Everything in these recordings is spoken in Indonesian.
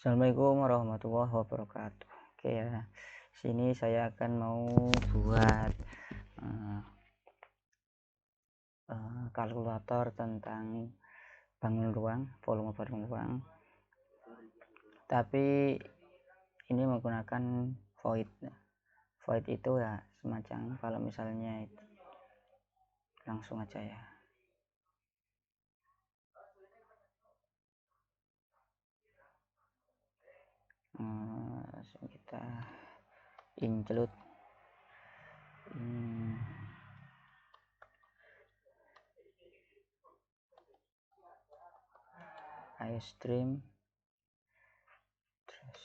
Assalamualaikum warahmatullahi wabarakatuh. Oke ya, sini saya akan mau buat kalkulator tentang bangun ruang, volume bangun ruang. Tapi ini menggunakan void. Void itu ya semacam kalau misalnya itu, langsung aja ya. Langsung kita include iStream terus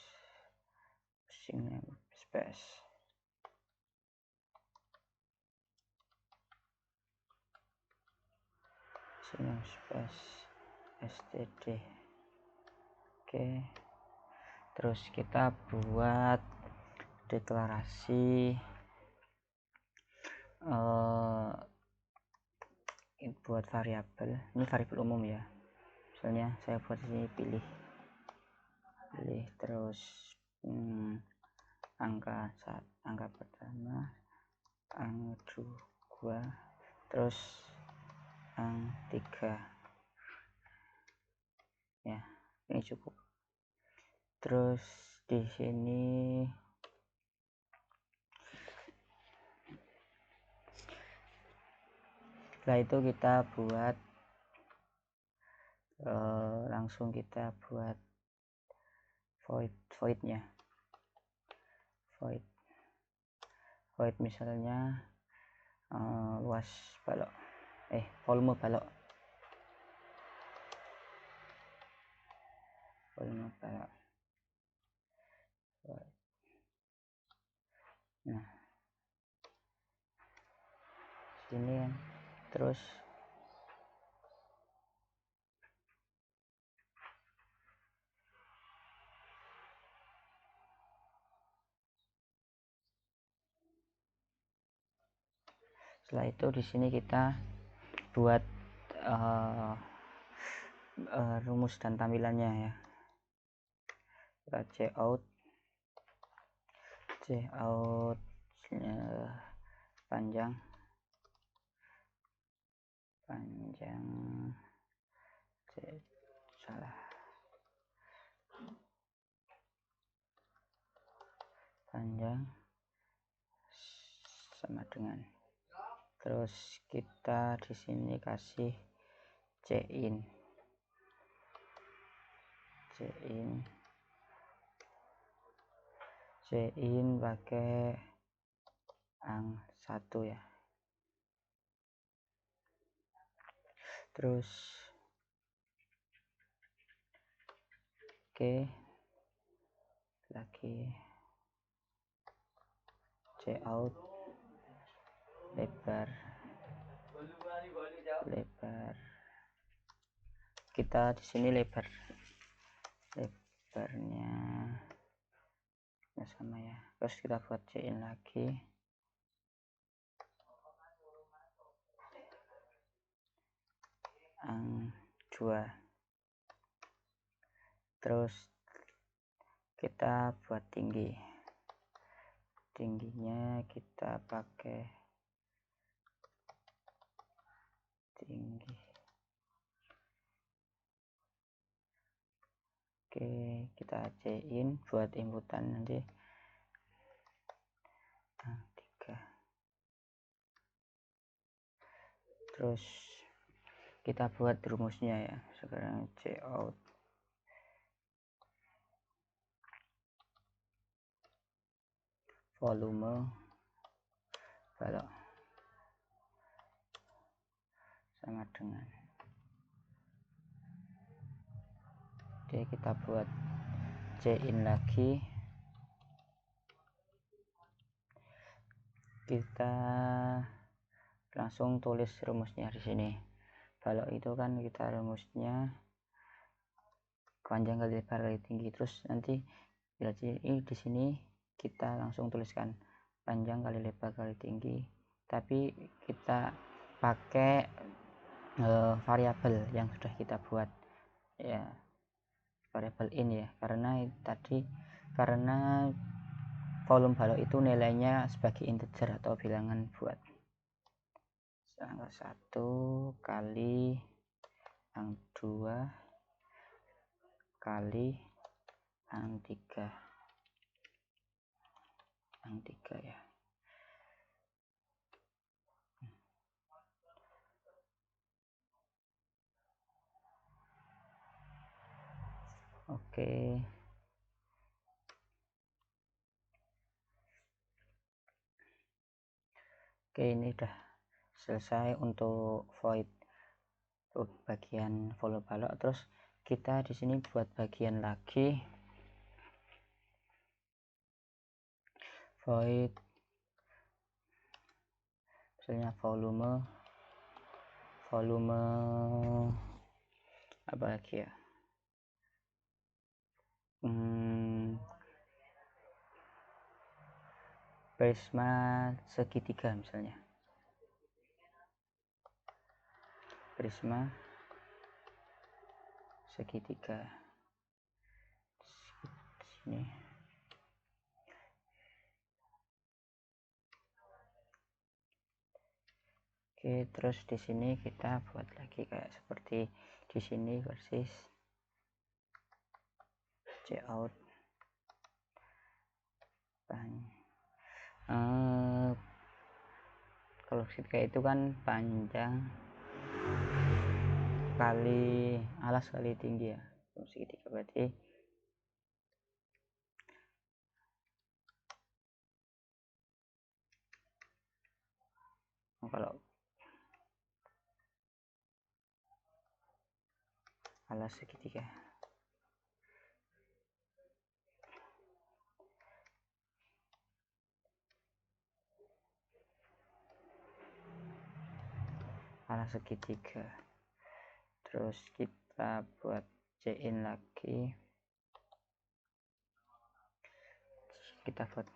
space std. Oke, terus kita buat deklarasi buat variabel. Ini variabel umum ya, misalnya saya buat ini pilih terus angka pertama, angka 2, terus angka 3 ya, ini cukup. Terus di sini setelah itu kita buat langsung kita buat voidnya. Void misalnya luas balok, volume balok. Nah, sini kan. Terus setelah itu di sini kita buat rumus dan tampilannya ya. Kita cout panjang panjang sama dengan, terus kita di sini kasih cin pakai ang1 ya. Terus lagi cout lebar kita di sini lebarnya sama ya. Terus kita buat cin lagi ang2. Terus kita buat tingginya kita pakai tinggi. Oke, kita cin buat inputan nanti 3. Terus kita buat rumusnya ya. Sekarang cout volume balok sama dengan, oke, kita buat cin lagi, kita langsung tulis rumusnya di sini. Balok itu kan kita rumusnya panjang kali lebar kali tinggi. Terus nanti ini di sini kita langsung tuliskan panjang kali lebar kali tinggi, tapi kita pakai variabel yang sudah kita buat ya. variabel in ya, karena volume balok itu nilainya sebagai integer atau bilangan buat angka 1 kali yang 2 kali yang 3 ya. Oke, ini udah selesai untuk void bagian volume balok. Terus kita di sini buat bagian lagi void, misalnya volume apa lagi ya, prisma segitiga, misalnya prisma segitiga sini. Oke, terus di sini kita buat lagi kayak seperti di sini persis, cout kalau segitiga itu kan panjang kali alas kali tinggi ya, segitiga berarti kalau alas segitiga terus kita buat C-in lagi, kita buat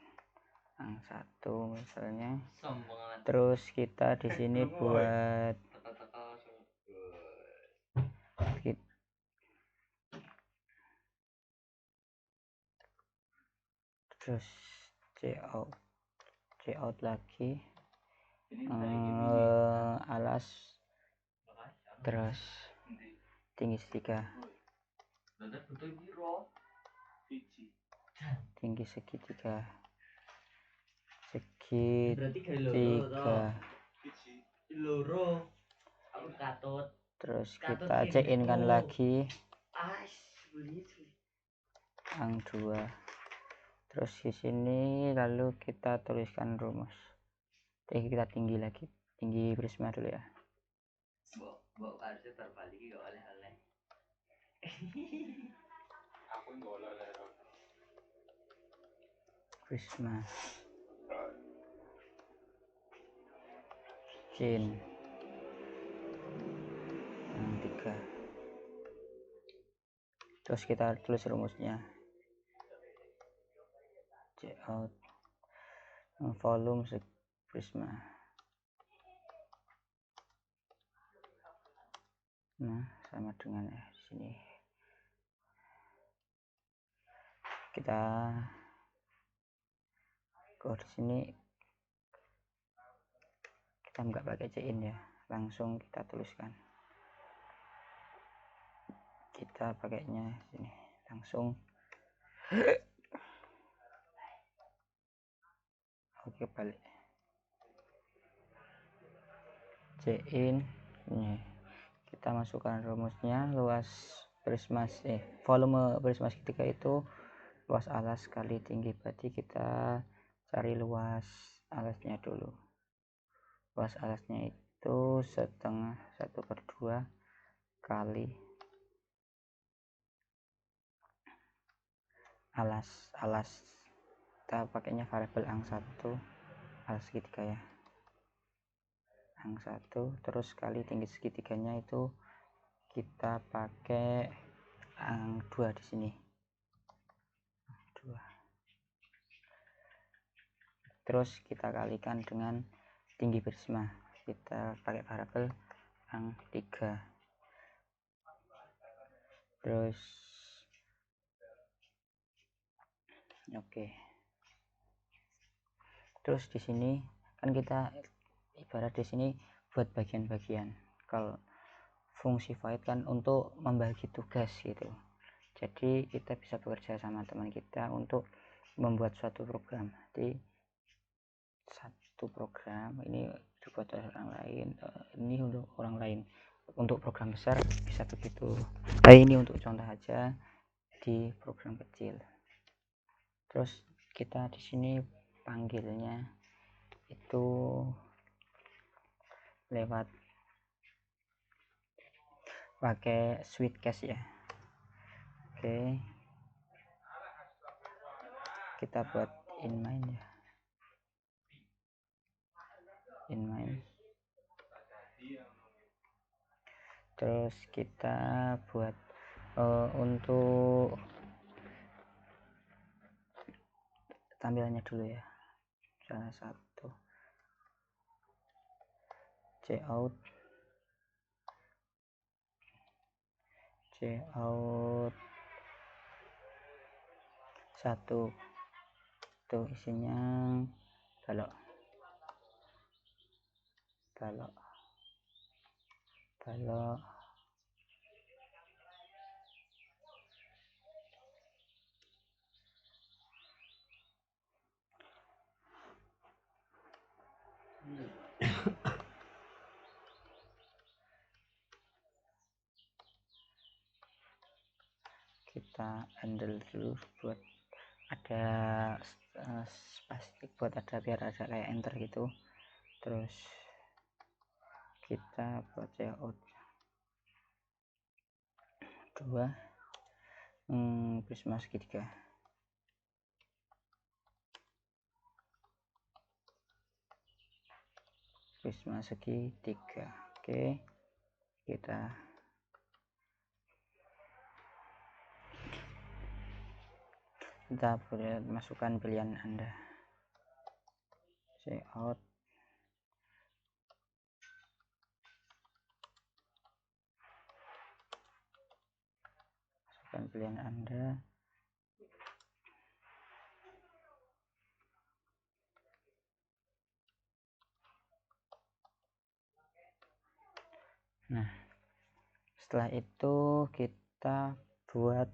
yang 1 misalnya, terus kita di sini buat terus cout lagi, alas terus tinggi segitiga terus kita C-in kan lagi yang 2, terus di sini lalu kita tuliskan rumus. Kita tinggi prisma dulu ya. Prisma Cin yang 3, terus kita tulis rumusnya, cout volume prisma, nah sama dengan di sini. Kita di sini kita nggak pakai C-in ya, langsung kita tuliskan, kita pakainya sini langsung. Oke, balik C-in ini, kita masukkan rumusnya, luas prisma volume prisma segitiga itu luas alas kali tinggi, berarti kita cari luas alasnya dulu. Luas alasnya itu setengah 1/2 kali alas kita pakainya variabel ang 1 alas segitiga ya, ang 1 terus kali tinggi segitiganya itu kita pakai ang 2 di sini, 2. Terus kita kalikan dengan tinggi prisma, kita pakai variabel ang 3, terus Oke. Terus di sini kan kita ibarat di sini buat bagian-bagian. Kalau fungsi void kan untuk membagi tugas gitu. Jadi kita bisa bekerja sama teman kita untuk membuat suatu program. Jadi satu program ini dibuat oleh orang lain, ini untuk orang lain. Untuk program besar bisa begitu. Ini untuk contoh aja di program kecil. Terus kita di sini panggilnya itu lewat pakai Sweetcast ya. Oke, kita buat inline ya, inline. Terus kita buat untuk tampilannya dulu ya, salah satu cout satu tuh isinya balok kita handle dulu buat ada spasi, buat ada biar ada kayak enter gitu. Terus kita buat layout 2 prisma segitiga. Oke, kita boleh masukkan pilihan Anda, layout, masukkan pilihan Anda. Nah, setelah itu kita buat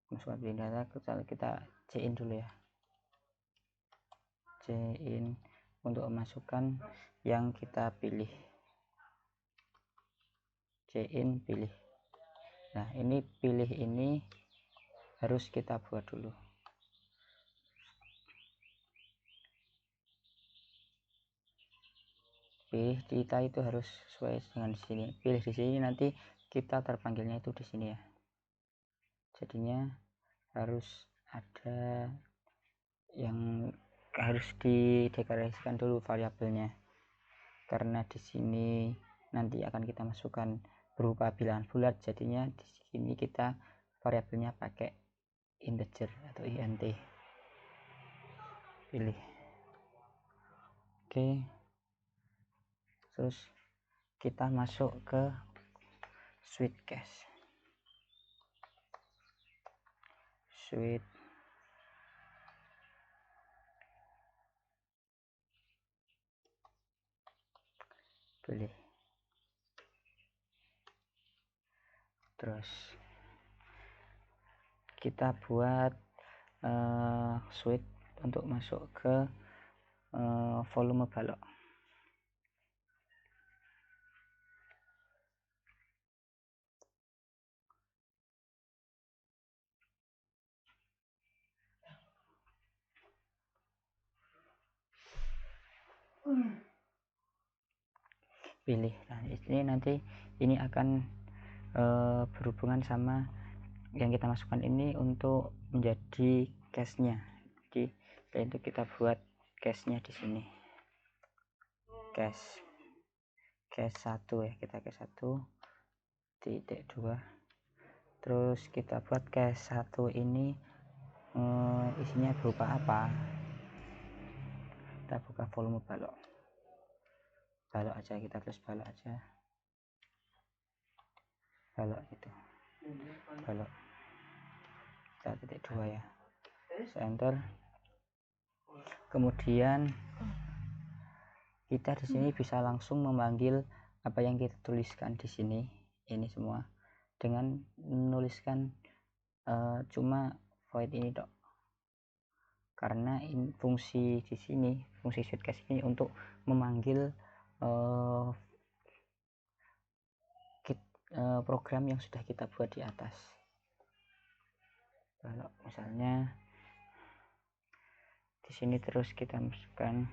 masukkan pilihan data, kita C-in dulu ya, C-in untuk memasukkan yang kita pilih, C-in pilih. Nah, ini pilih ini harus kita buat dulu. Pilih kita itu harus sesuai dengan sini. Pilih di sini, nanti kita terpanggilnya itu di sini ya. Jadinya harus ada yang harus dideklarasikan dulu variabelnya, karena di sini nanti akan kita masukkan berupa bilangan bulat. Jadinya di sini kita variabelnya pakai integer atau int. Pilih. Oke, terus kita masuk ke Sweetcast. Pilih. Terus kita buat switch untuk masuk ke volume balok. Pilih. Nah, ini nanti ini akan berhubungan sama yang kita masukkan ini untuk menjadi cache-nya. Jadi itu kita buat cache-nya di sini. Cache 1 ya, kita cache 1.2. Terus kita buat cache 1 ini isinya berupa apa? Kita buka volume balok aja, kita tulis balok aja, balok itu. balok kita titik 2 ya, enter. Kemudian kita di sini bisa langsung memanggil apa yang kita tuliskan di sini ini semua dengan menuliskan cuma void ini dok, karena fungsi di sini, fungsi shortcast ini untuk memanggil program yang sudah kita buat di atas. Kalau misalnya di sini terus kita masukkan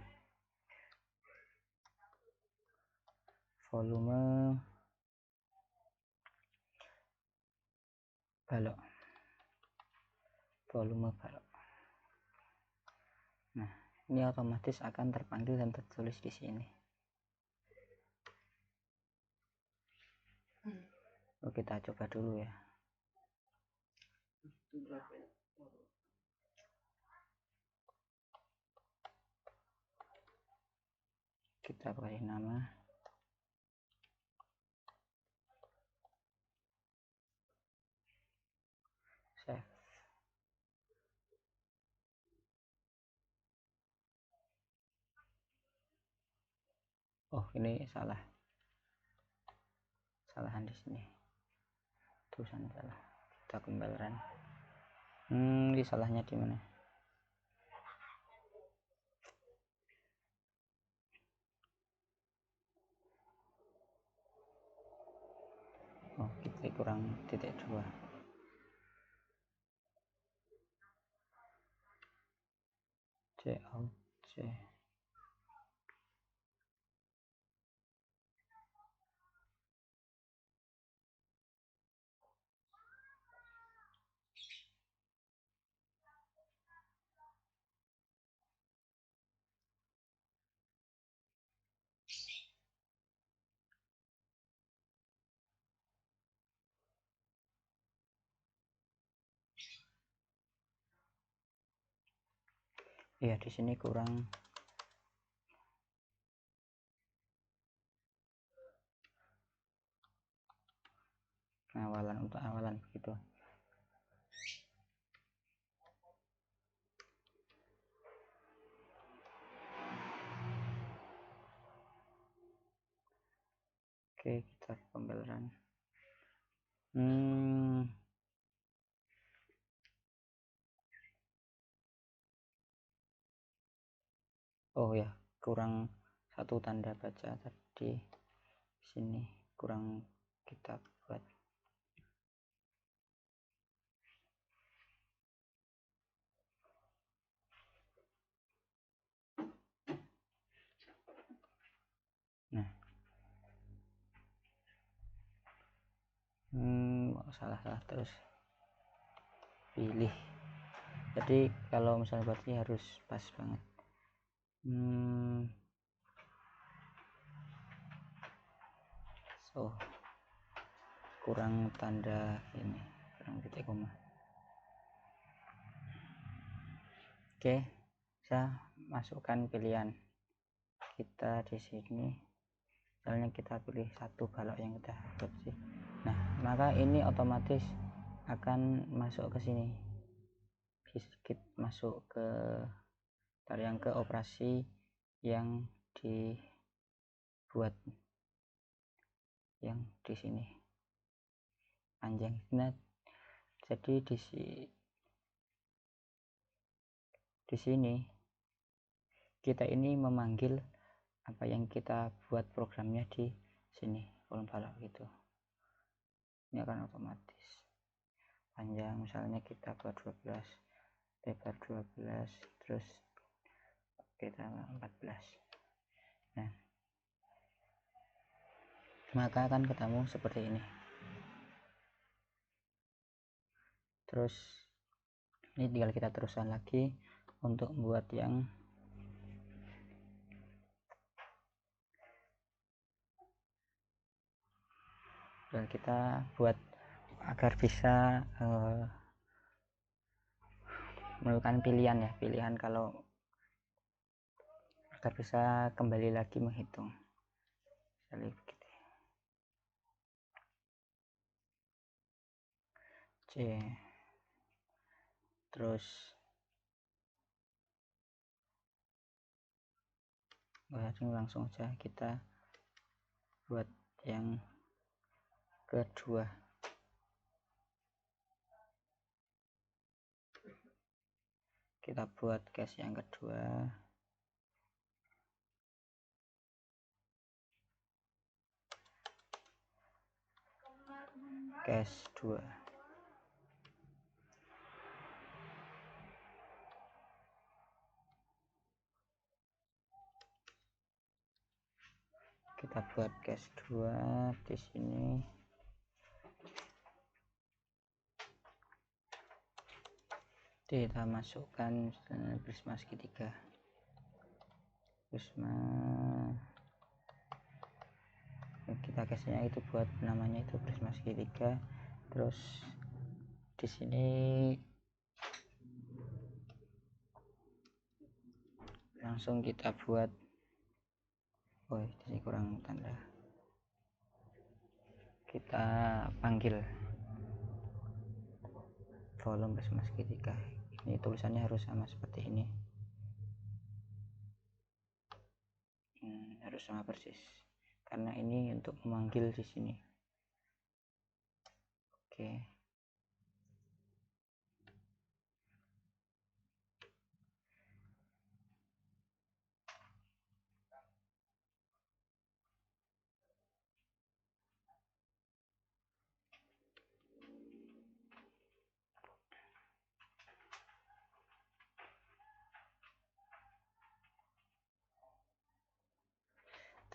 volume balok, nah ini otomatis akan terpanggil dan tertulis di sini. Kita coba dulu ya. Kita beri nama save. Oh ini salahan di sini, tulisan salah, kita kembali run. Ini salahnya di mana? Oh kita kurang titik 2. C out C. Ya di sini kurang untuk awalan begitu. Oke kita pembelajaran. Oh ya kurang satu tanda baca tadi, sini kurang kita buat. Nah salah terus pilih, jadi kalau misalnya buatnya harus pas banget. So kurang tanda ini, kurang titik koma. Oke saya masukkan pilihan kita di sini, misalnya kita pilih satu balok yang kita buat sih. Nah maka ini otomatis akan masuk ke sini, sedikit masuk ke yang ke operasi yang dibuat yang di sini panjang. Nah jadi di sini kita ini memanggil apa yang kita buat programnya di sini, kolom balok gitu. Ini akan otomatis panjang, misalnya kita buat 12, lebar 12, terus kita 14. Nah maka akan ketemu seperti ini. Terus ini tinggal kita teruskan lagi untuk membuat yang dan kita buat agar bisa melakukan pilihan ya, pilihan kalau agar bisa kembali lagi menghitung. Misalnya begitu. Terus langsung aja kita buat yang kedua. Kita buat case yang kedua. Case 2. Kita buat case 2 di sini. Kita masukkan prisma segitiga. Prisma kita case-nya itu buat namanya itu prisma segitiga. Terus di sini langsung kita buat, di sini kurang tanda, kita panggil volume prisma segitiga. Ini tulisannya harus sama seperti ini, harus sama persis karena ini untuk memanggil di sini. Oke.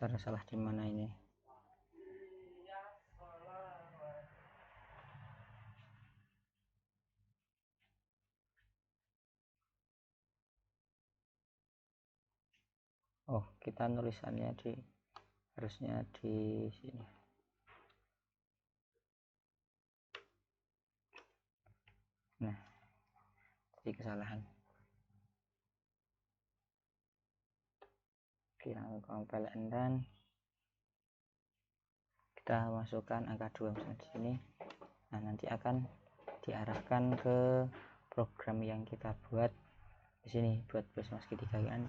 Cara salah di mana ini? Kita nulisannya harusnya di sini. Nah, jadi kesalahan. Kita compile and run. Kita masukkan angka 2 misalnya di sini. Nah, nanti akan diarahkan ke program yang kita buat di sini, buat prisma segitiga kan,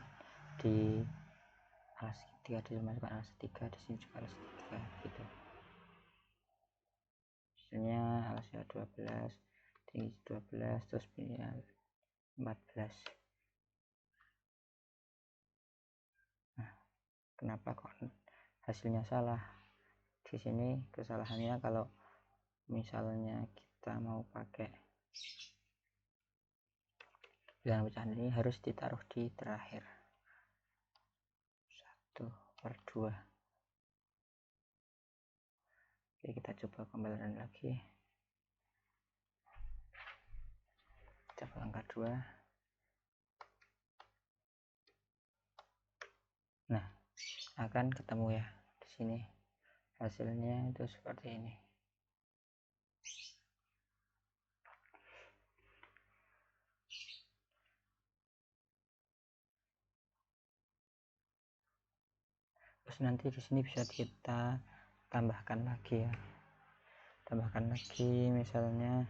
di alas segitiga dimasukkan alas segitiga, di sini juga alas segitiga gitu. Misalnya alasnya 12, tinggi 12, terus pinnya 14. Nah, kenapa kok hasilnya salah? Di sini kesalahannya kalau misalnya kita mau pakai bilangan pecahan ini harus ditaruh di terakhir, 1/2. Oke, kita coba pembelajaran lagi. Coba angka 2. Nah, akan ketemu ya di sini hasilnya itu seperti ini. Terus nanti di sini bisa kita tambahkan lagi ya, misalnya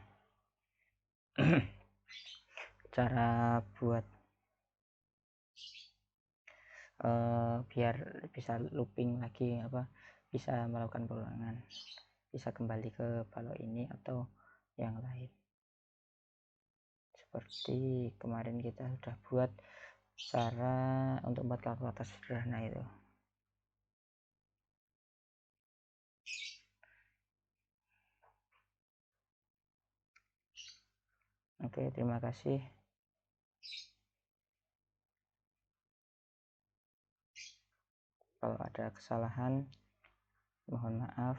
cara buat biar bisa looping lagi, bisa melakukan pengulangan, bisa kembali ke balok ini atau yang lain. Seperti kemarin kita sudah buat cara untuk membuat kalkulator sederhana itu. Oke, terima kasih. Kalau ada kesalahan, mohon maaf.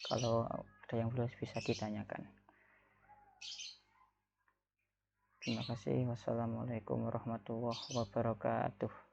Kalau ada yang belum bisa ditanyakan. Terima kasih. Wassalamualaikum warahmatullahi wabarakatuh.